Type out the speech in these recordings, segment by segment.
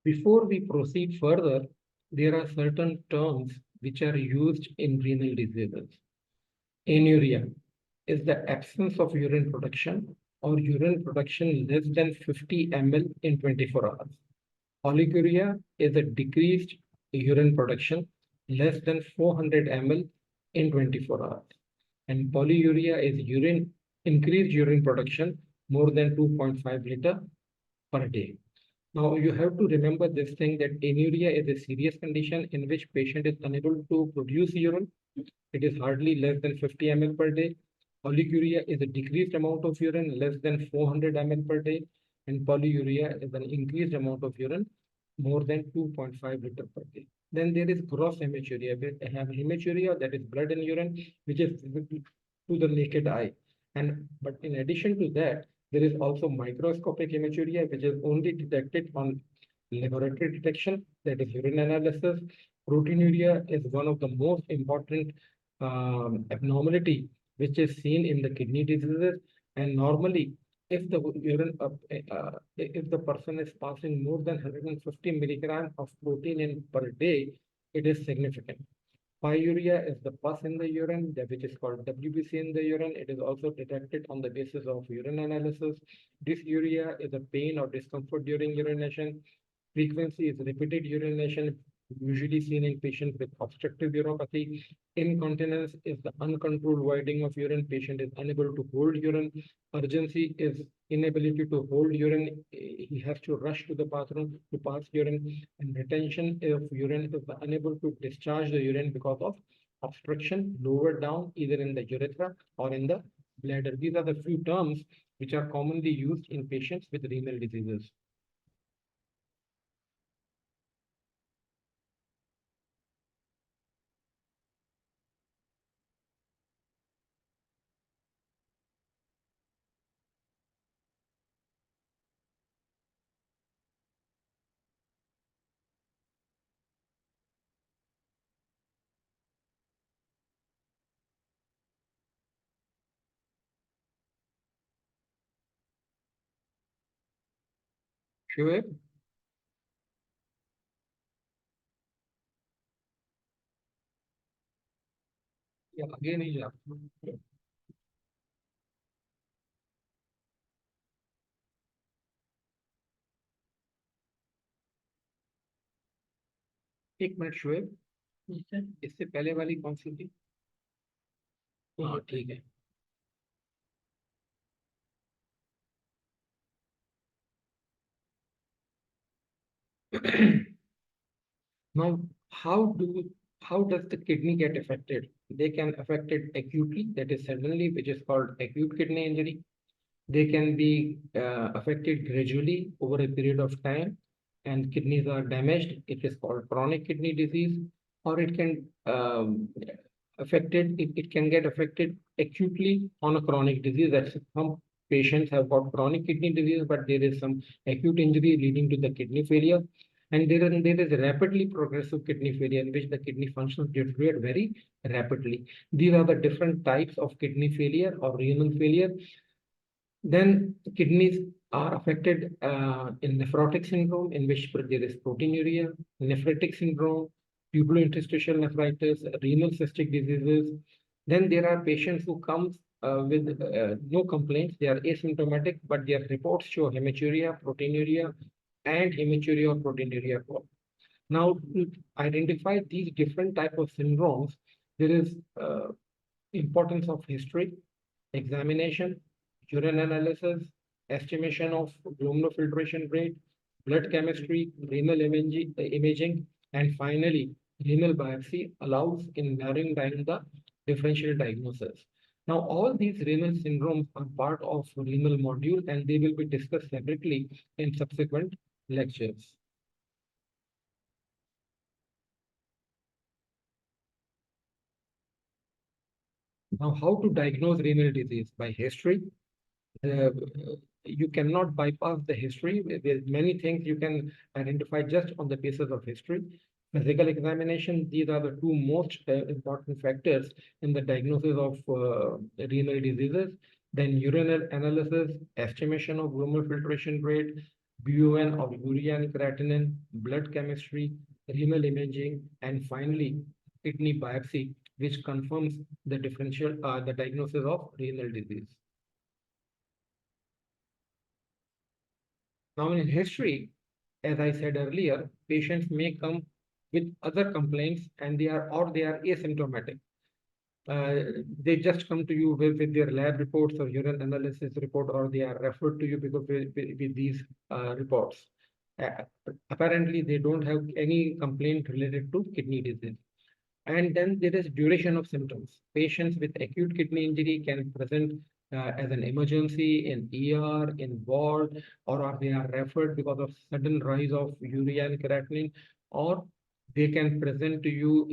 Before we proceed further, there are certain terms which are used in renal diseases. Anuria is the absence of urine production or urine production less than 50 ml in 24 hours. Oliguria is a decreased urine production less than 400 ml in 24 hours. And polyuria is increased urine production more than 2.5 liter per day. Now you have to remember this thing that anuria is a serious condition in which patient is unable to produce urine. It is hardly less than 50 ml per day. Oliguria is a decreased amount of urine less than 400 ml per day. And polyuria is an increased amount of urine more than 2.5 liter per day. Then there is gross hematuria. We have hematuria, that is blood in urine, which is visible to the naked eye. But in addition to that, there is also microscopic hematuria, which is only detected on laboratory detection, that is urine analysis. Proteinuria is one of the most important abnormality which is seen in the kidney diseases. And normally, if the if the person is passing more than 150 milligrams of protein in per day, it is significant. Pyuria is the pus in the urine, which is called WBC in the urine. It is also detected on the basis of urine analysis. Dysuria is a pain or discomfort during urination. Frequency is repeated urination, usually seen in patients with obstructive uropathy. Incontinence is the uncontrolled voiding of urine. Patient is unable to hold urine. Urgency is inability to hold urine. He has to rush to the bathroom to pass urine. And retention of urine is unable to discharge the urine because of obstruction lower down, either in the urethra or in the bladder. These are the few terms which are commonly used in patients with renal diseases. Sure. Yeah, again, yeah. एक minute Shoaib, इससे पहले वाली कौन सी थी? हाँ ठीक है. Now, how does the kidney get affected? They can affect it acutely, that is suddenly, which is called acute kidney injury. They can be affected gradually over a period of time, and kidneys are damaged. It is called chronic kidney disease, or it can it can get affected acutely on a chronic disease. That's some patients have got chronic kidney disease, but there is some acute injury leading to the kidney failure. And there is rapidly progressive kidney failure in which the kidney functions deteriorate very rapidly. These are the different types of kidney failure or renal failure. Then kidneys are affected in nephrotic syndrome, in which there is proteinuria, nephritic syndrome, tubulointerstitial nephritis, renal cystic diseases. Then there are patients who come with no complaints. They are asymptomatic, but their reports show hematuria, proteinuria, and hematuria or proteinuria. Now, to identify these different type of syndromes, there is importance of history, examination, urine analysis, estimation of glomerular filtration rate, blood chemistry, renal imaging, and finally, renal biopsy allows in narrowing down the differential diagnosis. Now, all these renal syndromes are part of renal module, and they will be discussed separately in subsequent lectures. Now, how to diagnose renal disease? By history. You cannot bypass the history. There's many things you can identify just on the basis of history. Physical examination, these are the two most important factors in the diagnosis of renal diseases. Then urinary analysis, estimation of glomerular filtration rate, BUN of urea and creatinine, blood chemistry, renal imaging, and finally kidney biopsy, which confirms the diagnosis of renal disease. Now, in history, as I said earlier, patients may come with other complaints and they are asymptomatic. They just come to you with their lab reports or urine analysis report, or they are referred to you because with these reports. Uh, Apparently, they don't have any complaint related to kidney disease. And then there is duration of symptoms. Patients with acute kidney injury can present as an emergency in ER, in ward, or they are referred because of sudden rise of urea and creatinine, or they can present to you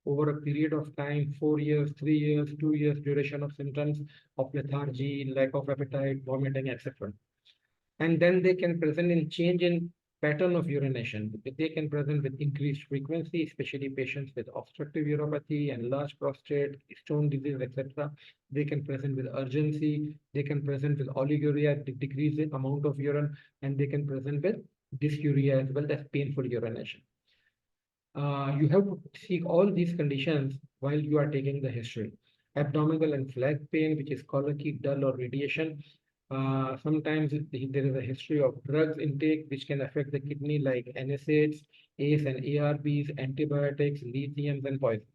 over a period of time, 4 years, 3 years, 2 years duration of symptoms of lethargy, lack of appetite, vomiting, etc. And then they can present in change in pattern of urination. They can present with increased frequency, especially patients with obstructive uropathy and large prostate, stone disease, etc. They can present with urgency. They can present with oliguria, decrease in amount of urine, and they can present with dysuria as well as painful urination. You have to seek all these conditions while you are taking the history. Abdominal and flank pain, which is colicky, dull, or radiation. Sometimes there is a history of drugs intake which can affect the kidney, like NSAIDs, ACE and ARBs, antibiotics, lithiums, and poisons.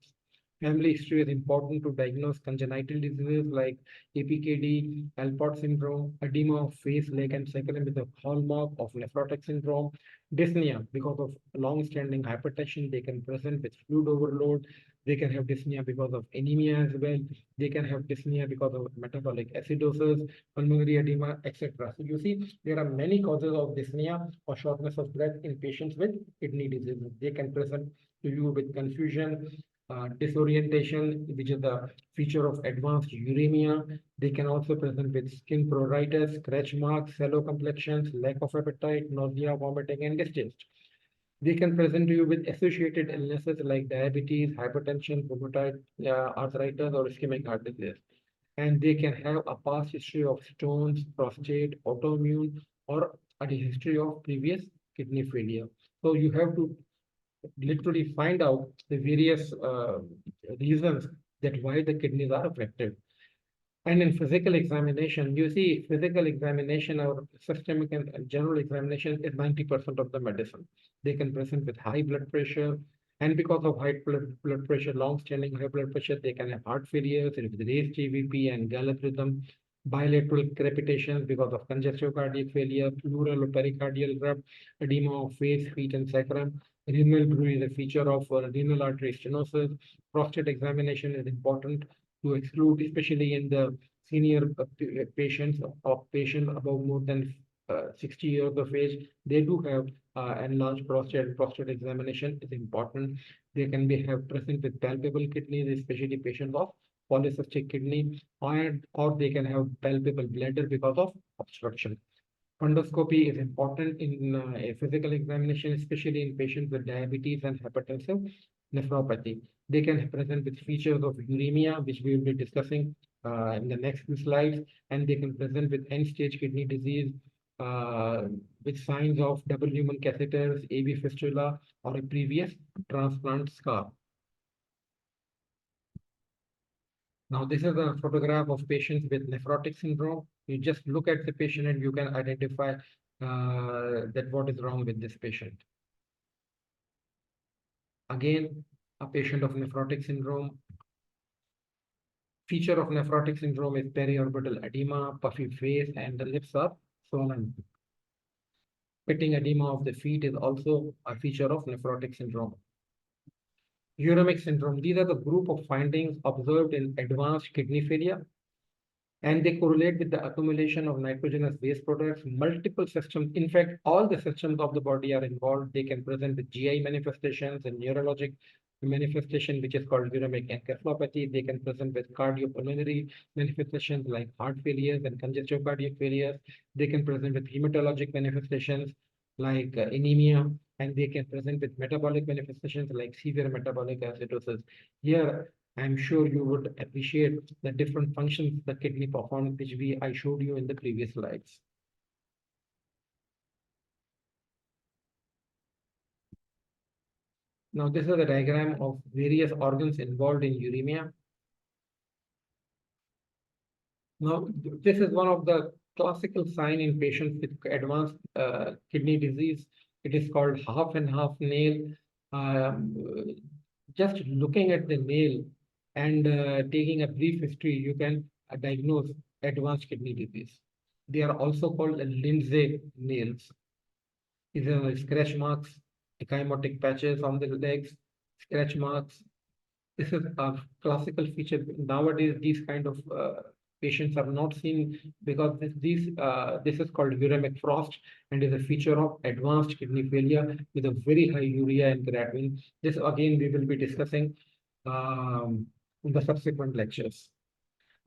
Family history is important to diagnose congenital diseases like APKD, Alport syndrome, edema of face, leg, and sacrum with a hallmark of nephrotic syndrome, dyspnea because of long-standing hypertension. They can present with fluid overload. They can have dyspnea because of anemia as well. They can have dyspnea because of metabolic acidosis, pulmonary edema, etc. So you see, there are many causes of dyspnea or shortness of breath in patients with kidney disease. They can present to you with confusion, disorientation, which is the feature of advanced uremia. They can also present with skin pruritus, scratch marks, sallow complexions, lack of appetite, nausea, vomiting, and distaste. They can present to you with associated illnesses like diabetes, hypertension, rheumatoid arthritis, or ischemic heart disease. And they can have a past history of stones, prostate, autoimmune, or a history of previous kidney failure. So you have to literally find out the various reasons that why the kidneys are affected. And in physical examination, you see physical examination or systemic and general examination is 90% of the medicine. They can present with high blood pressure. And because of high blood pressure, long-standing high blood pressure, they can have heart failures with raised GVP and gallop rhythm, bilateral crepitations because of congestive cardiac failure, pleural or pericardial rub, edema of face, feet, and sacrum. Renal drury is a feature of renal artery stenosis. Prostate examination is important to exclude, especially in the senior patients or patients above more than 60 years of age. They do have enlarged prostate. Prostate examination is important. They can be have present with palpable kidneys, especially patients of polycystic kidney, or they can have palpable bladder because of obstruction. Fundoscopy is important in a physical examination, especially in patients with diabetes and hypertensive nephropathy. They can present with features of uremia, which we will be discussing in the next few slides, and they can present with end-stage kidney disease uh, with signs of double lumen catheters, AV fistula, or a previous transplant scar. Now, this is a photograph of patients with nephrotic syndrome. You just look at the patient and you can identify that what is wrong with this patient. Again, a patient of nephrotic syndrome. Feature of nephrotic syndrome is periorbital edema, puffy face, and the lips are swollen. Pitting edema of the feet is also a feature of nephrotic syndrome. Uremic syndrome, these are the group of findings observed in advanced kidney failure, and they correlate with the accumulation of nitrogenous waste products, multiple systems. In fact, all the systems of the body are involved. They can present with GI manifestations and neurologic manifestation, which is called uremic encephalopathy. They can present with cardiopulmonary manifestations like heart failures and congestive cardiac failures. They can present with hematologic manifestations like anemia, and they can present with metabolic manifestations like severe metabolic acidosis. Here, I'm sure you would appreciate the different functions the kidney performs, which I showed you in the previous slides. Now, this is a diagram of various organs involved in uremia. Now, this is one of the classical sign in patients with advanced kidney disease. It is called half and half nail. Um, just looking at the nail and taking a brief history, you can diagnose advanced kidney disease. They are also called Lindsay nails. These are scratch marks, ecchymotic patches on the legs, scratch marks. This is a classical feature. Nowadays, these kind of patients are not seen because this is called uremic frost and is a feature of advanced kidney failure with a very high urea and creatinine. This again we will be discussing in the subsequent lectures.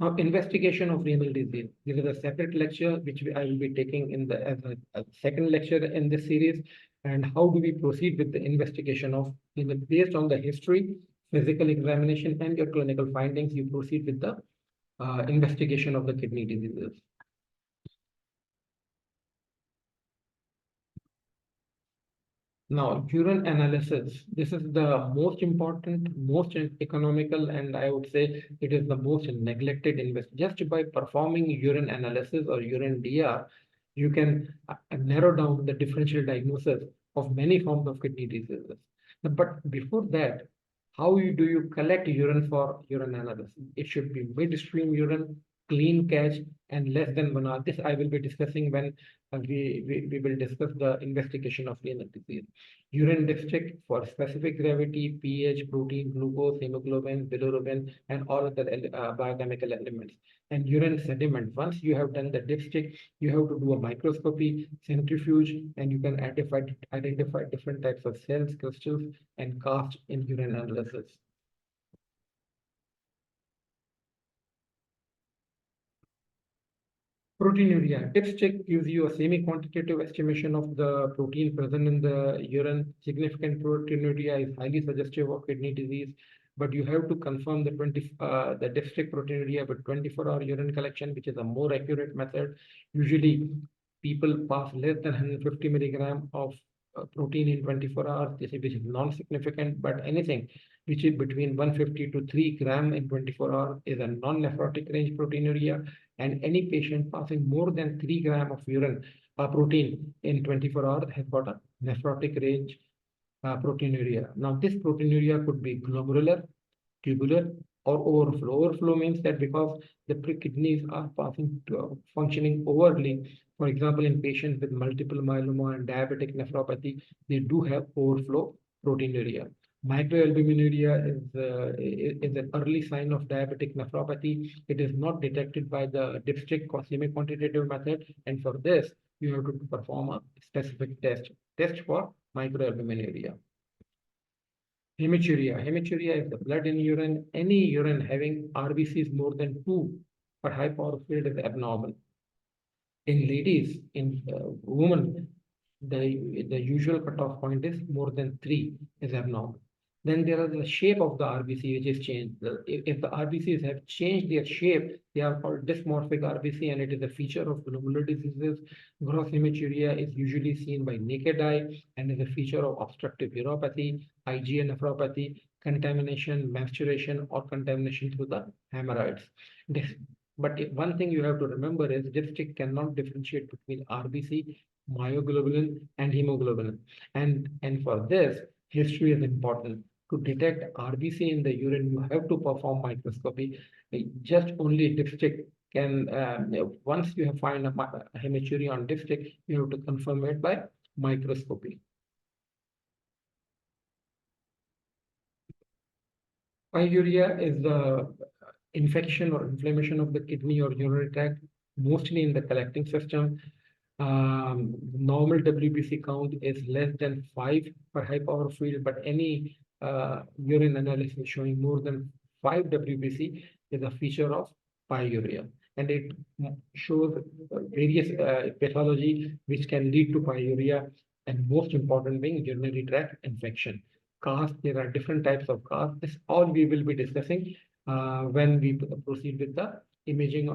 Now, investigation of renal disease. This is a separate lecture which I will be taking in the as a second lecture in this series. And how do we proceed with the investigation of based on the history, physical examination, and your clinical findings? You proceed with the investigation of the kidney diseases. Now, urine analysis. This is the most important, most economical, and I would say it is the most neglected invest. Just by performing urine analysis or urine DR, you can narrow down the differential diagnosis of many forms of kidney diseases. But before that, do you collect urine for urine analysis? It should be midstream urine, clean catch, and less than 1 hour. This I will be discussing when we will discuss the investigation of renal disease. Urine dipstick for specific gravity, pH, protein, glucose, hemoglobin, bilirubin, and all other biochemical elements. And urine sediment. Once you have done the dipstick, you have to do a microscopy, centrifuge, and you can identify different types of cells, crystals, and cast in urine analysis. Proteinuria. Dipstick gives you a semi-quantitative estimation of the protein present in the urine. Significant proteinuria is highly suggestive of kidney disease, but you have to confirm the dipstick proteinuria with 24-hour urine collection, which is a more accurate method. Usually, people pass less than 150 milligram of protein in 24 hours, which is non-significant, but anything which is between 150 to 3 gram in 24 hours is a non-nephrotic range proteinuria, and any patient passing more than 3 gram of urine protein in 24 hours has got a nephrotic range proteinuria. Now, this proteinuria could be glomerular, tubular, or overflow. Overflow means that because the kidneys are functioning overly. For example, in patients with multiple myeloma and diabetic nephropathy, they do have overflow proteinuria. Microalbuminuria is an early sign of diabetic nephropathy. It is not detected by the dipstick or semi-quantitative method, and for this, you have to perform a specific test for microalbuminuria. Hematuria. Hematuria is the blood in urine. Any urine having RBCs more than 2 per high power field is abnormal. In ladies, in women, the usual cutoff point is more than 3 is abnormal. Then there is the shape of the RBC which is changed. If the RBCs have changed their shape, they are called dysmorphic RBC, and it is a feature of glomerular diseases. Gross hematuria is usually seen by naked eye and is a feature of obstructive uropathy, IgA nephropathy, contamination, menstruation, or contamination through the hemorrhoids. But one thing you have to remember is dipstick cannot differentiate between RBC, myoglobin, and hemoglobin. And for this, history is important. To detect RBC in the urine, you have to perform microscopy. Just only dipstick can, once you have find a hematuria on dipstick, you have to confirm it by microscopy. Pyuria is the infection or inflammation of the kidney or urinary tract, mostly in the collecting system. Normal WBC count is less than 5 per high power field, but any urine analysis showing more than 5 WBC is a feature of pyuria. And it shows various pathology which can lead to pyuria, and most important being urinary tract infection. Cast, there are different types of cast. This all we will be discussing when we proceed with the imaging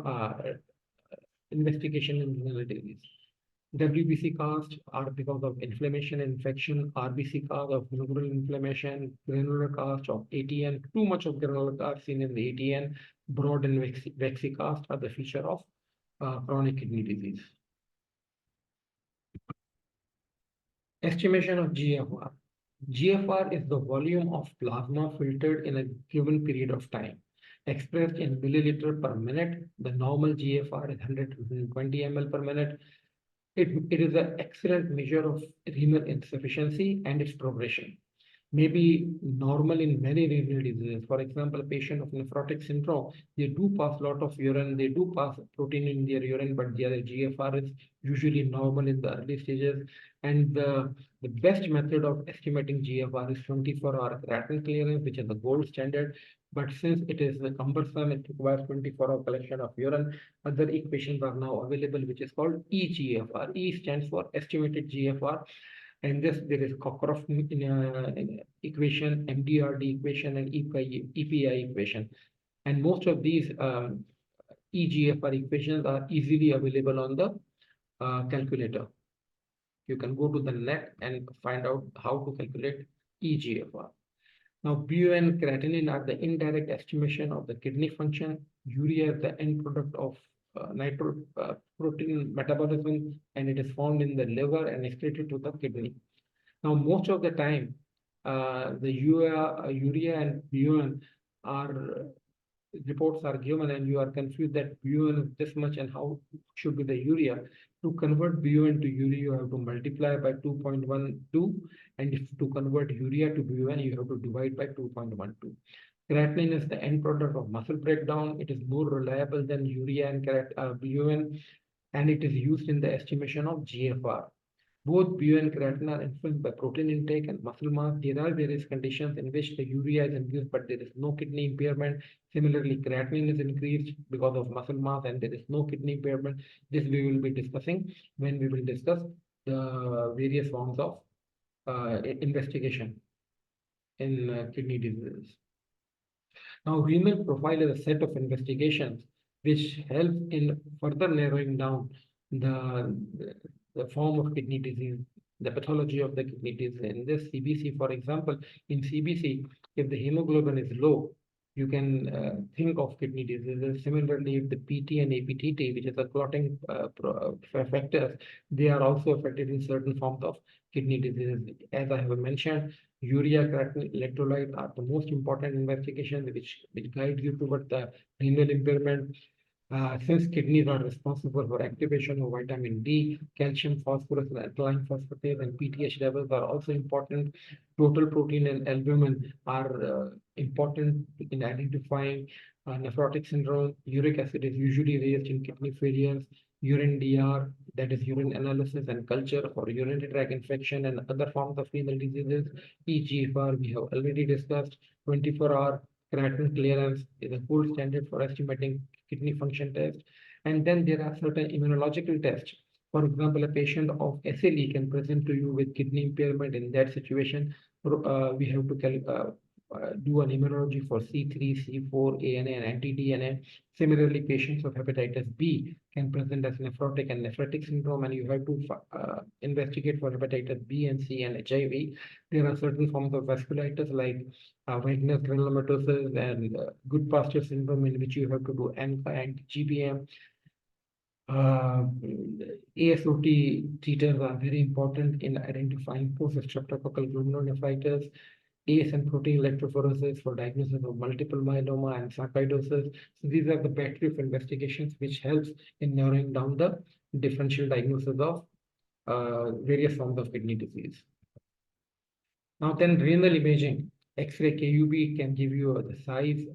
investigation in renal disease. WBC casts are because of inflammation and infection, RBC cast of glomerular inflammation, granular cast of ATN, too much of granular cast seen in the ATN, broad and waxy cast are the feature of chronic kidney disease. Estimation of GFR. GFR is the volume of plasma filtered in a given period of time. Expressed in milliliter per minute, the normal GFR is 100 to 120 ml per minute. It is an excellent measure of renal insufficiency and its progression. May be normal in many renal diseases. For example, a patient of nephrotic syndrome, they do pass a lot of urine, they do pass protein in their urine, but their GFR is usually normal in the early stages. And the best method of estimating GFR is 24-hour creatinine clearance, which is the gold standard. But since it is cumbersome, it requires 24-hour collection of urine. Other equations are now available, which is called eGFR. E stands for estimated GFR. And this, there is Cockcroft equation, MDRD equation, and EPI equation. And most of these eGFR equations are easily available on the calculator. You can go to the net and find out how to calculate eGFR. Now, BU and creatinine are the indirect estimation of the kidney function. Urea is the end product of protein metabolism, and it is found in the liver and excreted to the kidney. Now, most of the time, the urea and BUN are reports are given, and you are confused that BUN is this much and how should be the urea. To convert BUN to urea, you have to multiply by 2.12, and if to convert urea to BUN, you have to divide by 2.12. Creatinine is the end product of muscle breakdown. It is more reliable than urea and BUN, and it is used in the estimation of GFR. Both BU and creatinine are influenced by protein intake and muscle mass. There are various conditions in which the urea is increased, but there is no kidney impairment. Similarly, creatinine is increased because of muscle mass, and there is no kidney impairment. This we will be discussing when we will discuss the various forms of investigation in kidney diseases. Now, renal profile is a set of investigations which help in further narrowing down the form of kidney disease, the pathology of the kidney disease. In this CBC, for example, in CBC, if the hemoglobin is low, you can think of kidney diseases. Similarly, if the PT and APTT, which is the clotting factors, they are also affected in certain forms of kidney diseases. As I have mentioned, urea, creatinine, electrolyte are the most important investigations which guide you toward the renal impairment. Since kidneys are responsible for activation of vitamin D, calcium, phosphorus, and alkaline phosphatase, and PTH levels are also important. Total protein and albumin are important in identifying nephrotic syndrome. Uric acid is usually raised in kidney failures. Urine DR, that is urine analysis and culture for urinary tract infection and other forms of renal diseases. eGFR, we have already discussed. 24-hour creatinine clearance is a gold standard for estimating kidney function test. And then there are certain immunological tests. For example, a patient of SLE can present to you with kidney impairment. In that situation, we have to do an immunology for C3, C4, ANA, and anti-DNA. Similarly, patients of hepatitis B can present as nephrotic and nephrotic syndrome, and you have to investigate for hepatitis B and C and HIV. There are certain forms of vasculitis like Wegener's granulomatosis and Goodpasture syndrome, in which you have to do ANCA and GBM. ASOT titers are very important in identifying post-streptococcal glomerulonephritis. ACE and protein electrophoresis for diagnosis of multiple myeloma and sarcoidosis. So these are the battery of investigations which helps in narrowing down the differential diagnosis of various forms of kidney disease. Now then, renal imaging, X-ray KUB can give you the size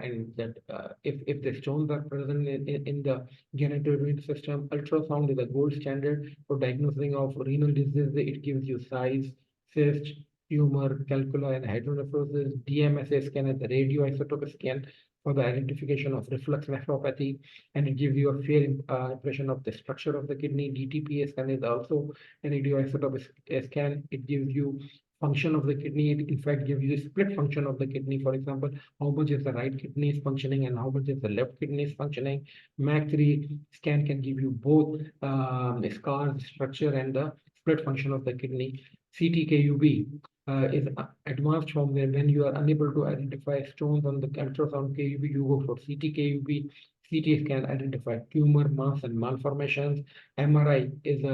and that if the stones are present in the genitourinary system. Ultrasound is a gold standard for diagnosing of renal disease. It gives you size, cyst, tumor, calculi, and hydronephrosis. DMSA scan is the radioisotope scan for the identification of reflux nephropathy, and it gives you a fair impression of the structure of the kidney. DTPA scan is also a radioisotope scan. It gives you function of the kidney. It in fact gives you a split function of the kidney. For example, how much is the right kidney is functioning and how much is the left kidney is functioning. MAC3 scan can give you both scars, structure, and the split function of the kidney. CTKUB is advanced form where when you are unable to identify stones on the ultrasound KUB, you go for CTKUB. CT scan identify tumor, mass, and malformations. MRI is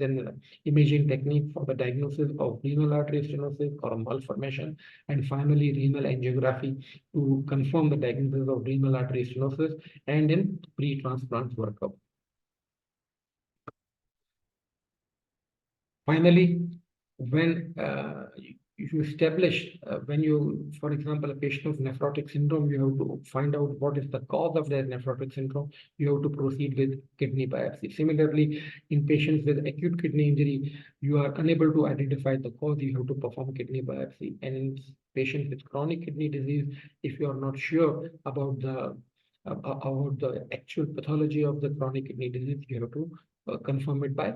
an imaging technique for the diagnosis of renal artery stenosis or malformation. And finally, renal angiography to confirm the diagnosis of renal artery stenosis and in pre-transplant workup. Finally, when you establish, for example, a patient with nephrotic syndrome, you have to find out what is the cause of their nephrotic syndrome. You have to proceed with kidney biopsy. Similarly, in patients with acute kidney injury, you are unable to identify the cause, you have to perform kidney biopsy. And in patients with chronic kidney disease, if you are not sure about the actual pathology of the chronic kidney disease, you have to confirm it by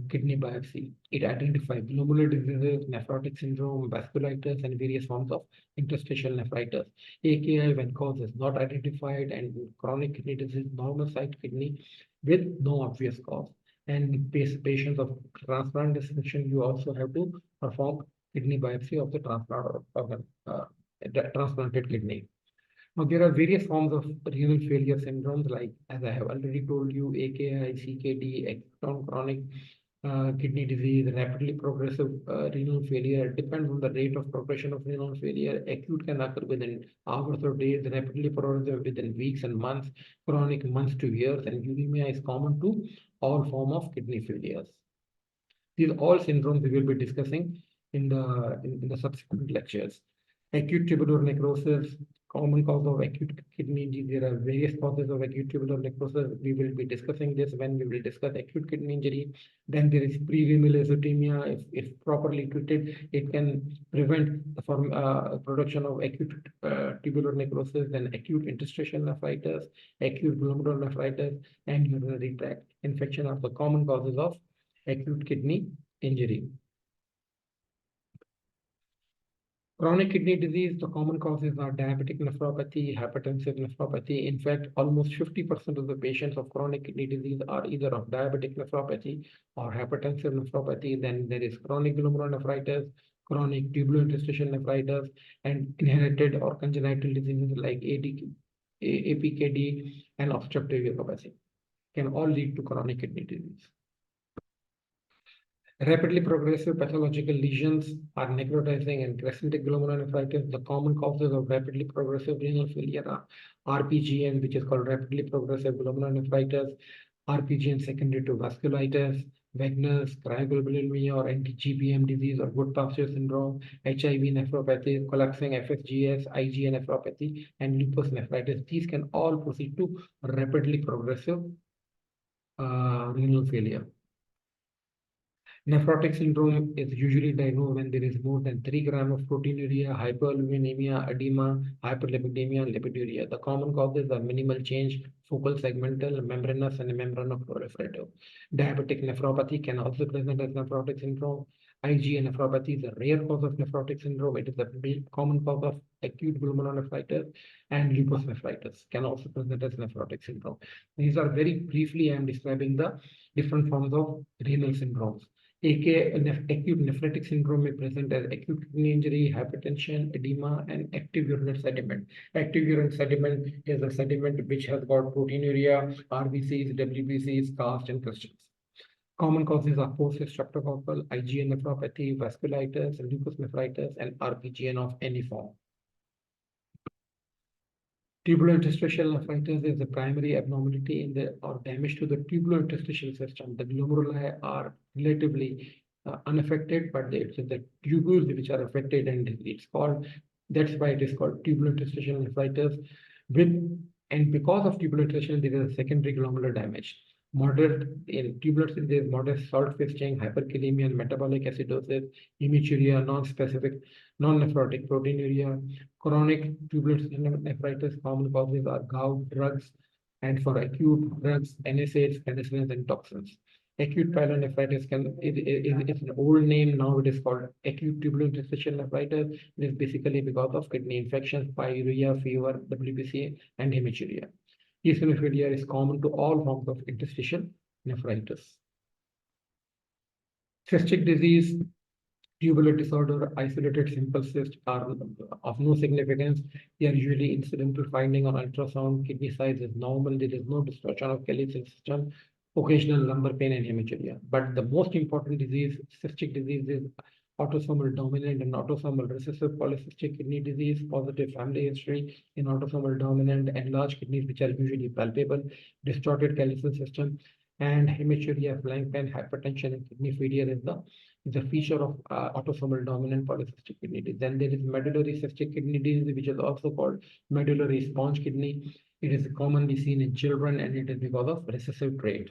kidney biopsy. It identifies glomerular diseases, nephrotic syndrome, vasculitis, and various forms of interstitial nephritis. AKI, when cause is not identified, and chronic kidney disease, normal site kidney with no obvious cause. And patients of transplant distinction, you also have to perform kidney biopsy of the transplanted kidney. Now, there are various forms of renal failure syndromes, like, as I have already told you, AKI, CKD, acute chronic kidney disease, rapidly progressive renal failure. It depends on the rate of progression of renal failure. Acute can occur within hours or days, rapidly progressive within weeks and months, chronic months to years, and uremia is common to all forms of kidney failures. These all syndromes we will be discussing in the subsequent lectures. Acute tubular necrosis, common cause of acute kidney injury. There are various causes of acute tubular necrosis. We will be discussing this when we will discuss acute kidney injury. Then there is pre-renal azotemia. If properly treated, it can prevent the production of acute tubular necrosis. Then acute interstitial nephritis, acute glomerular nephritis, and urinary tract infection are the common causes of acute kidney injury. Chronic kidney disease, the common causes are diabetic nephropathy, hypertensive nephropathy. In fact, almost 50% of the patients of chronic kidney disease are either of diabetic nephropathy or hypertensive nephropathy. Then there is chronic glomerulonephritis, chronic tubular interstitial nephritis, and inherited or congenital diseases like APKD and obstructive uropathy can all lead to chronic kidney disease. Rapidly progressive pathological lesions are necrotizing and crescentic glomerulonephritis. The common causes of rapidly progressive renal failure are RPGN, which is called rapidly progressive glomerulonephritis, RPGN secondary to vasculitis, Wegener's, cryoglobulinemia or anti-GBM disease or good pasture syndrome, HIV nephropathy, collapsing FSGS, IgA nephropathy, and lupus nephritis. These can all proceed to rapidly progressive renal failure. Nephrotic syndrome is usually diagnosed when there is more than 3 grams of proteinuria, hyperalbuminemia, edema, hyperlipidemia, and lipiduria. The common causes are minimal change, focal segmental, membranous, and membranoproliferative. Diabetic nephropathy can also present as nephrotic syndrome. IgA nephropathy is a rare cause of nephrotic syndrome. It is a common cause of acute glomerulonephritis, and lupus nephritis can also present as nephrotic syndrome. These are very briefly, I am describing the different forms of renal syndromes. Acute nephrotic syndrome may present as acute kidney injury, hypertension, edema, and active urinary sediment. Active urinary sediment is a sediment which has got proteinuria, RBCs, WBCs, cast, and crystals. Common causes are post-streptococcal, IgA nephropathy, vasculitis, lupus nephritis, and RPGN of any form. Tubular interstitial nephritis is the primary abnormality in or damage to the tubular interstitial system. The glomeruli are relatively unaffected, but it's the tubules which are affected, and that's why it is called tubular interstitial nephritis. And because of tubular interstitial, there is a secondary glomerular damage. Moderate in tubular, there is modest salt fixing, hyperkalemia, and metabolic acidosis, hematuria, non-specific, non-nephrotic proteinuria. Chronic tubular nephritis common causes are gout, drugs, and for acute drugs, NSAIDs, penicillins, and toxins. Acute pyelonephritis is an old name. Now it is called acute tubular interstitial nephritis. It is basically because of kidney infections, pyruvia, fever, WBC, and hematuria. Eosinophilia is common to all forms of interstitial nephritis. Cystic disease, tubular disorder, isolated simple cysts are of no significance. They are usually incidental finding on ultrasound. Kidney size is normal. There is no distortion of Kelly's system, occasional lumbar pain and hematuria. But the most important disease, cystic disease, is autosomal dominant and autosomal recessive polycystic kidney disease, positive family history in autosomal dominant, enlarged kidneys, which are usually palpable, distorted Kelly's system, and hematuria, flank pain, hypertension, and kidney failure is a feature of autosomal dominant polycystic kidney disease. Then there is medullary cystic kidney disease, which is also called medullary sponge kidney. It is commonly seen in children, and it is because of recessive trait.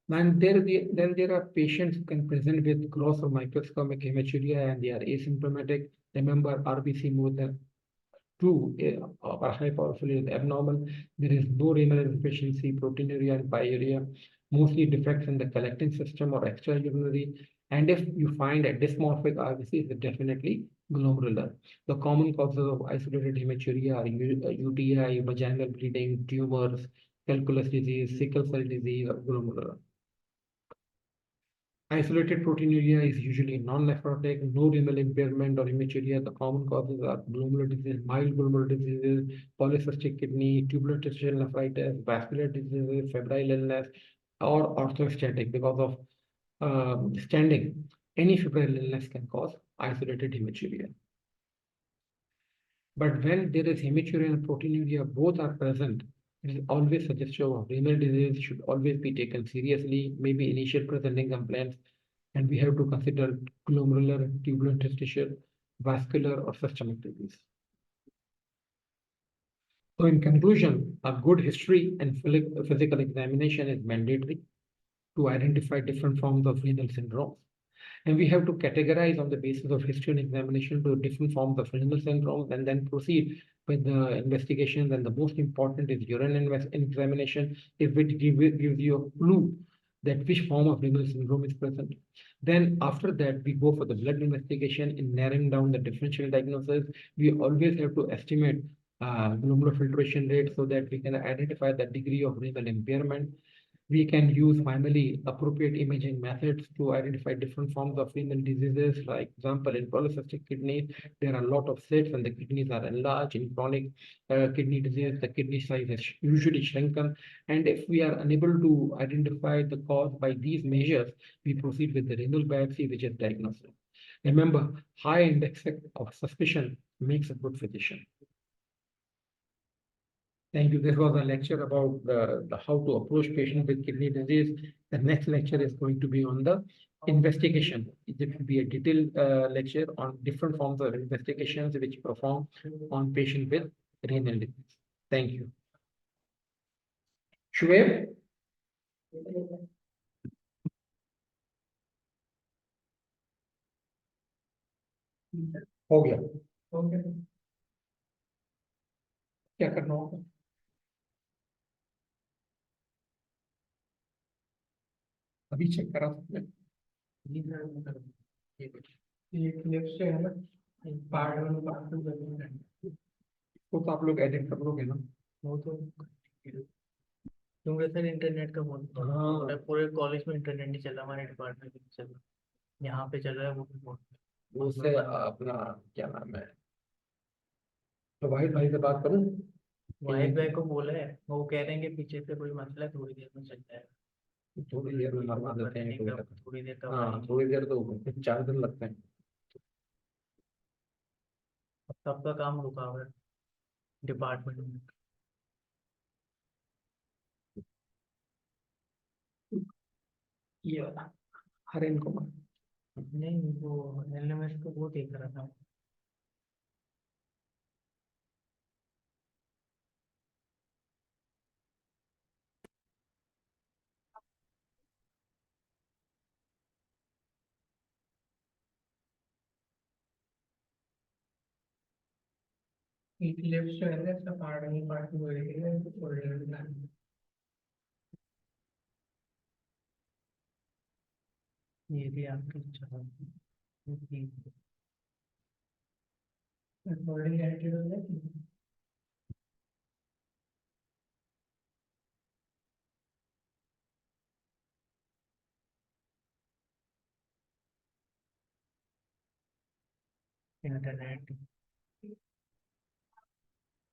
And then there are patients who can present with gross or microscopic hematuria, and they are asymptomatic. Remember, RBC more than 2 or high powerful is abnormal. There is no renal insufficiency, proteinuria, and pyuria, mostly defects in the collecting system or extraurinary. And if you find a dysmorphic RBC, it's definitely glomerular. The common causes of isolated hematuria are UTI, vaginal bleeding, tumors, calculus disease, sickle cell disease, or glomerular. Isolated proteinuria is usually non-nephrotic, no renal impairment or hematuria. The common causes are glomerular disease, mild glomerular diseases, polycystic kidney, tubular interstitial nephritis, vascular diseases, febrile illness, or orthostatic because of standing. Any febrile illness can cause isolated hematuria. But when there is hematuria and proteinuria, both are present, it is always suggestive of renal disease, should always be taken seriously, maybe initial presenting complaints, and we have to consider glomerular, tubular interstitial, vascular, or systemic disease. So in conclusion, a good history and physical examination is mandatory to identify different forms of renal syndromes. And we have to categorize on the basis of history and examination to different forms of renal syndromes and then proceed with the investigations. And the most important is urine examination, if it gives you a clue that which form of renal syndrome is present. Then after that, we go for the blood investigation in narrowing down the differential diagnosis. We always have to estimate glomerular filtration rate so that we can identify the degree of renal impairment. We can use finally appropriate imaging methods to identify different forms of renal diseases. Like example, in polycystic kidney, there are a lot of cysts and the kidneys are enlarged. In chronic kidney disease, the kidney size is usually shrunken. And if we are unable to identify the cause by these measures, we proceed with the renal biopsy, which is diagnostic. Remember, high index of suspicion makes a good physician. Thank you. This was a lecture about how to approach patients with kidney disease. The next lecture is going to be on the investigation. It will be a detailed lecture on different forms of investigations which perform on patients with renal disease. Thank you. Shoaib? हो गया क्या करना होगा अभी check करा सकते हैं ये क्लिप से है ना पार्ट वन पार्ट टू वो तो आप लोग एडिट कर लोगे ना वो तो क्योंकि सर इंटरनेट का बहुत हाँ पूरे कॉलेज में इंटरनेट नहीं चला हमारे डिपार्टमेंट में चल रहा यहाँ पे चल रहा है वो बहुत उससे अपना क्या नाम है तो वाहिद भाई से बात करूँ वाहिद भाई को बोला है वो कह रहे हैं कि पीछे से कोई मसला है थोड़ी देर में चल जाएगा थोड़ी देर में मरवा देते हैं थोड़ी देर का हाँ थोड़ी देर तो 4 दिन लगते हैं सबका काम रुका हुआ है डिपार्टमेंट में ये वाला हरेन कुमार नहीं वो एलएमएस को वो देख रहा था लेफ्ट जो है ना इसका पार्ट नहीं पार्ट टू है तो ये भी आपका जवाब रिकॉर्डिंग एक्टिव हो जाएगी। इंटरनेट